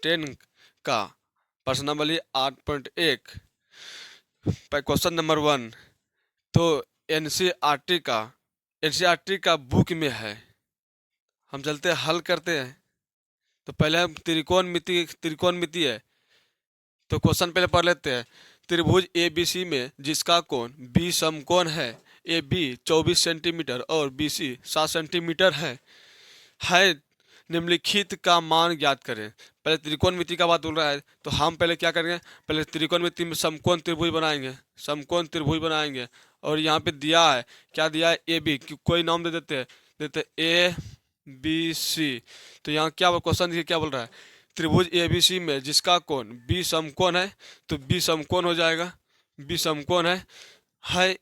10 का प्रश्नावली 8.1 question number 1। तो एनसीईआरटी का बुक में है। हम चलते हैं हल करते हैं। तो पहले हम त्रिकोणमिति है। तो क्वेश्चन पहले पढ़ लेते हैं। त्रिभुज एबीसी में जिसका कोण बी समकोण है, ए बी 24 सेंटीमीटर और बी सी 7 सेंटीमीटर है निम्नलिखित का मान ज्ञात करें। पहले त्रिकोणमिति का बात बोल रहा है, तो हम पहले क्या करेंगे, पहले त्रिकोणमिति में समकोण त्रिभुज बनाएंगे। और यहाँ पे दिया है, क्या दिया है, ए बी, कोई नाम दे देते ए बी सी। तो यहाँ क्या क्वेश्चन देखिए क्या बोल रहा है, त्रिभुज ए बी सी में जिसका कोण बी समकोण है, तो बी समकोण हो जाएगा, बी समकोण है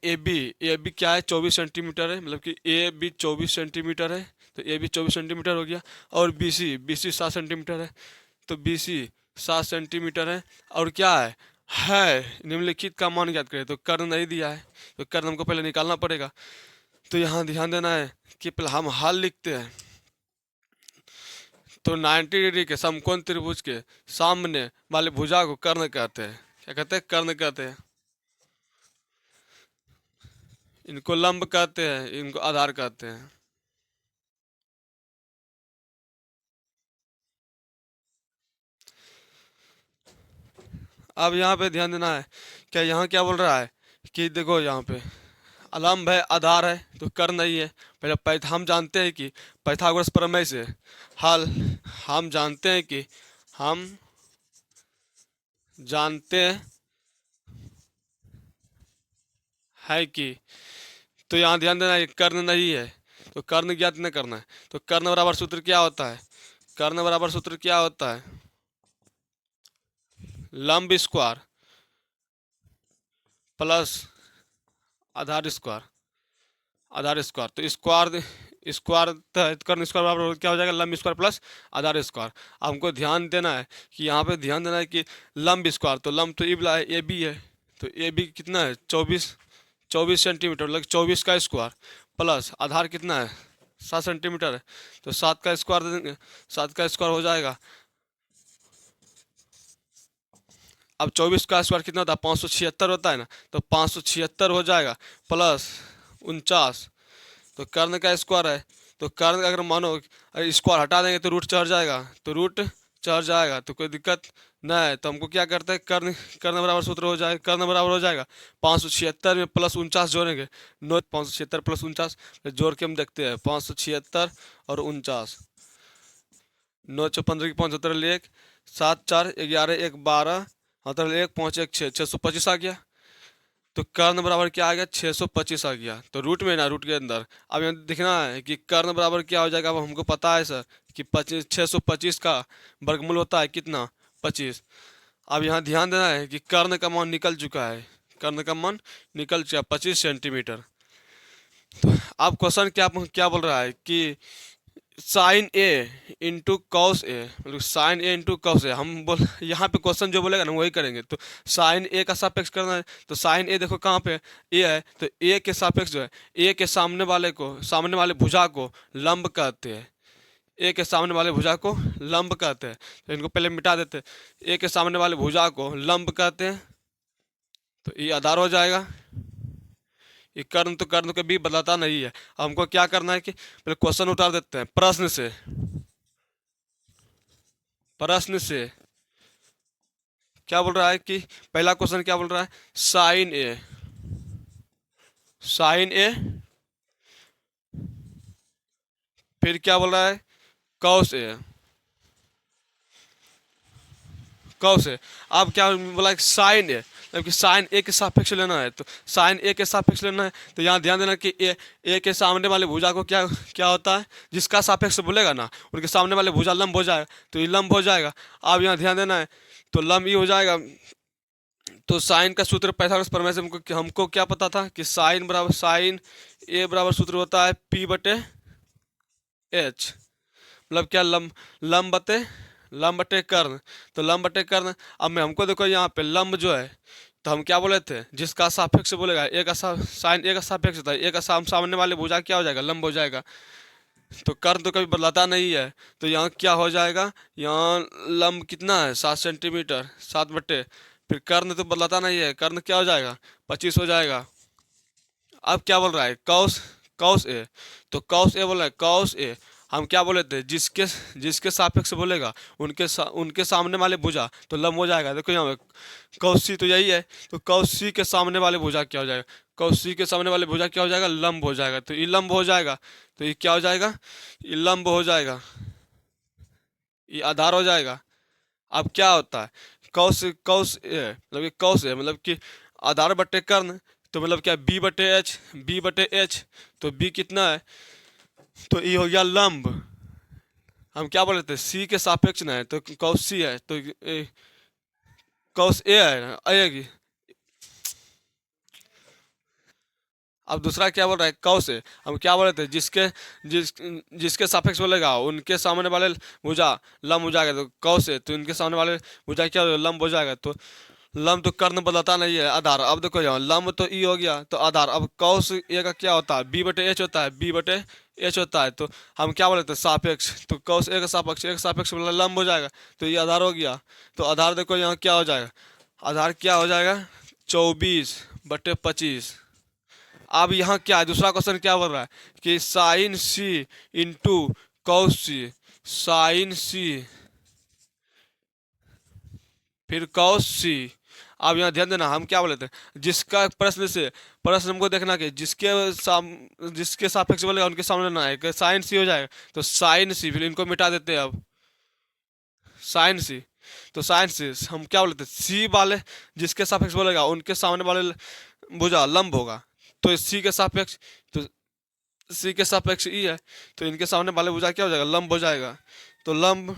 ए बी क्या है, 24 सेंटीमीटर है, मतलब कि ए बी 24 सेंटीमीटर है, तो ए बी 24 सेंटीमीटर हो गया। और बी सी 7 सेंटीमीटर है, तो बी सी 7 सेंटीमीटर है। और क्या है निम्नलिखित का मान ज्ञात करें। तो कर्ण नहीं दिया है, तो कर्ण हमको पहले निकालना पड़ेगा। तो यहाँ ध्यान देना है कि पहले हम हल लिखते हैं। तो 90 डिग्री के समकोण त्रिभुज के सामने वाले भुजा को कर्ण कहते हैं। क्या कहते हैं, कर्ण कहते हैं। इनको लंब कहते हैं, इनको आधार कहते हैं। अब यहाँ पे ध्यान देना है, क्या यहाँ क्या बोल रहा है कि देखो यहाँ पे अलम्ब है, आधार है, तो कर्ण नहीं है। पहले हम जानते हैं कि पाइथागोरस प्रमेय से हम जानते हैं कि तो यहाँ ध्यान देना है कर्ण नहीं है, तो कर्ण ज्ञात नहीं करना है। तो कर्ण बराबर सूत्र क्या होता है, कर्ण बराबर सूत्र क्या होता है, लंब स्क्वायर प्लस आधार स्क्वायर। तो स्क्वायर कर्ण स्क्वायर बराबर क्या हो जाएगा, लंब स्क्वायर प्लस आधार स्क्वायर। हमको ध्यान देना है कि यहाँ पे ध्यान देना है कि लंब स्क्वायर, तो लंब तो इबला है, ए बी है, तो ए बी कितना है, 24 सेंटीमीटर, मतलब 24 का स्क्वायर प्लस आधार कितना है, 7 सेंटीमीटर है, तो 7 का स्क्वायर दे देंगे, 7 का स्क्वायर हो जाएगा। अब 24 का स्क्वायर कितना होता है, 576 होता है ना, तो 576 हो जाएगा प्लस 49। तो कर्ण का स्क्वायर है, तो कर्ण अगर मानो स्क्वायर हटा देंगे तो रूट चढ़ जाएगा, तो कोई दिक्कत नहीं है। तो हमको क्या करते हैं, कर्ण बराबर सूत्र हो जाएगा, कर्ण बराबर हो जाएगा 576 में प्लस 49 जोड़ेंगे, 576 प्लस 49 जोड़ के हम देखते हैं, 576 और 49, 9 × 15 की 75 ले 1, 7 4 11 1 12, 1 5 1 6, 625 आ गया। तो कर्ण बराबर क्या आ गया, 625 आ गया। तो रूट में ना, रूट के अंदर अब यहाँ दिखना है कि कर्ण बराबर क्या हो जाएगा। अब हमको पता है सर कि 625 का वर्गमूल होता है कितना, 25। अब यहाँ ध्यान देना है कि कर्ण का मान निकल चुका है, 25 सेंटीमीटर। तो अब क्वेश्चन क्या बोल रहा है कि sign A into cos A, मतलब sign A into cos A. हम बोल यहाँ पे क्वेश्चन जो बोलेगा ना वही करेंगे। तो साइन ए का सापेक्ष करना है, तो साइन ए देखो कहाँ पे ए है, तो ए के सापेक्ष जो है, ए के सामने वाले भुजा को लंब कहते हैं, ए के सामने वाले भुजा को लंब कहते हैं। तो इनको पहले मिटा देते हैं, ए के सामने वाले भुजा को लंब कहते हैं, तो ये आधार हो जाएगा। ये कर्ण कभी बदलाता नहीं है। हमको क्या करना है कि पहले क्वेश्चन उतार देते हैं प्रश्न से क्या बोल रहा है कि पहला क्वेश्चन क्या बोल रहा है, साइन ए, फिर क्या बोल रहा है, कॉस ए। अब क्या बोला है, साइन ए, जबकि साइन ए के सापेक्ष लेना है, तो साइन ए के सापेक्ष लेना है। तो यहाँ ध्यान देना कि ए के सामने वाले भुजा को क्या होता है, जिसका सापेक्ष बोलेगा ना उनके सामने वाले भुजा लंब हो जाएगा, तो ये लंब हो जाएगा। अब यहाँ ध्यान देना है, तो लंब ये हो जाएगा। तो साइन का सूत्र पाइथागोरस प्रमेय से हमको क्या पता था कि साइन ए बराबर सूत्र होता है P बटे H, मतलब क्या, लंब बटे कर्ण। तो लंब बटे कर्ण। अब मैं हमको देखो यहाँ पे लंब जो है, तो हम क्या बोले थे, जिसका सापेक्ष बोलेगा, साइन ए का सापेक्ष होता है, ए का सामने वाले भुजा क्या हो जाएगा, लंब हो जाएगा। तो कर्ण तो कभी बदलाता नहीं है, तो यहाँ क्या हो जाएगा, यहाँ लंब कितना है 7 सेंटीमीटर, 7 बट्टे, फिर कर्ण तो बदलाता नहीं है, कर्ण क्या हो जाएगा 25 हो जाएगा। अब क्या बोल रहा है कौस, कौस ए, तो कौस ए बोल रहा है कौस ए, हम क्या बोले थे जिसके जिसके सापेक्ष बोलेगा उनके सामने वाले भुजा तो लंब हो जाएगा। देखो यहाँ पे कौस सी तो यही है, तो कौस सी के सामने वाले भुजा क्या हो जाएगा, कौस सी के सामने वाले भुजा क्या हो जाएगा, लंब हो जाएगा। तो ये लंब हो जाएगा, तो ये क्या हो जाएगा, ये लंब हो जाएगा, ये आधार हो जाएगा। अब क्या होता है कौस, कौस ए मतलब ये कौस है मतलब कि आधार बट्टे कर्ण, तो मतलब क्या बी बटे एच, बी बटे एच, तो बी कितना है, तो ये हो गया लंब। हम क्या बोल रहे थे सी के सापेक्ष ना है, तो कौस सी है, तो कौस ए है ना आएगी। अब दूसरा क्या बोल रहा है कौस है, हम क्या बोल रहे थे जिसके सापेक्ष बोलेगा उनके सामने वाले भुजा लंब हो जाएगा, तो कौस है तो इनके सामने वाले भुजा क्या हो लंब हो जाएगा। तो लंब तो कर्ण बदलता नहीं है, आधार। अब देखो यहाँ लंब तो ई हो गया, तो आधार। अब कौस ए का क्या होता है बी बटे एच होता है, बी बटे एच होता है, तो हम क्या बोले थे सापेक्ष, तो कौस ए का सापेक्ष, एक सापेक्ष मतलब लंब हो जाएगा, तो ये आधार हो गया। तो आधार देखो यहाँ क्या हो जाएगा, आधार क्या हो जाएगा 24/25। अब यहाँ क्या है दूसरा क्वेश्चन क्या बोल रहा है कि साइन सी इंटू कौस सी, साइन सी फिर कौस सी। अब यहाँ ध्यान देना हम क्या बोले थे जिसका प्रश्न हमको देखना कि जिसके सापेक्ष बोलेगा उनके सामने ना है, साइन सी हो जाएगा, तो साइन सी, फिर इनको मिटा देते हैं। अब साइन सी, तो साइन सी हम क्या बोले थे सी वाले जिसके सापेक्ष बोलेगा उनके सामने वाले भुजा लंब होगा, तो सी के सापेक्ष, तो सी के सापेक्ष ई है, तो इनके सामने वाले भुजा क्या हो जाएगा लंब हो जाएगा। तो लंब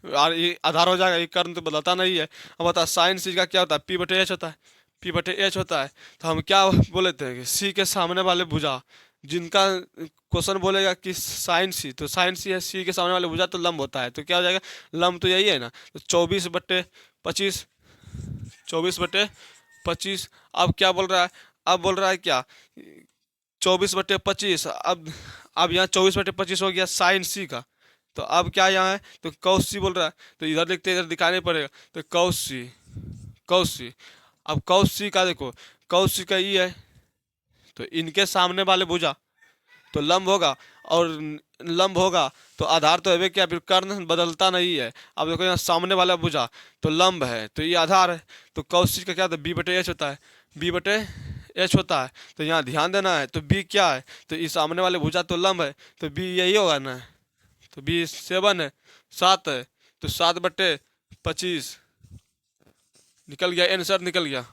और ये आधार हो जाएगा, ये कर्ण तो बदलता नहीं है। अब बता साइन सी का क्या होता है पी बटे एच होता है, पी बटे एच होता है। तो हम क्या बोले थे कि सी के सामने वाले भुजा जिनका क्वेश्चन बोलेगा कि साइन सी, तो साइन सी है, सी के सामने वाले भुजा तो लंब होता है, तो क्या हो जाएगा लंब तो यही है ना, तो 24/25, 24/25। अब क्या बोल रहा है, अब बोल रहा है क्या 24/25। अब यहाँ 24/25 हो गया साइन सी का, तो अब क्या यहाँ है तो कौस सी बोल रहा है, तो इधर लिखते इधर दिखाने पड़ेगा, तो कौस सी, कौस सी। अब कौस सी का देखो कौस सी का ई है, तो इनके सामने वाले भुजा तो लंब होगा, और लंब होगा तो आधार तो है क्या, फिर कर्ण बदलता नहीं है। अब देखो यहाँ सामने वाला भुजा तो लंब है, तो ये आधार है, तो कौस सी का क्या होता है बी बटे एच होता है, बी बटे एच होता है। तो यहाँ ध्यान देना है, तो बी क्या है, तो इस सामने वाले भुजा तो लंब है, तो बी यही होगा ना, तो बी 7 है, 7 है, तो 7/25 निकल गया, आंसर निकल गया।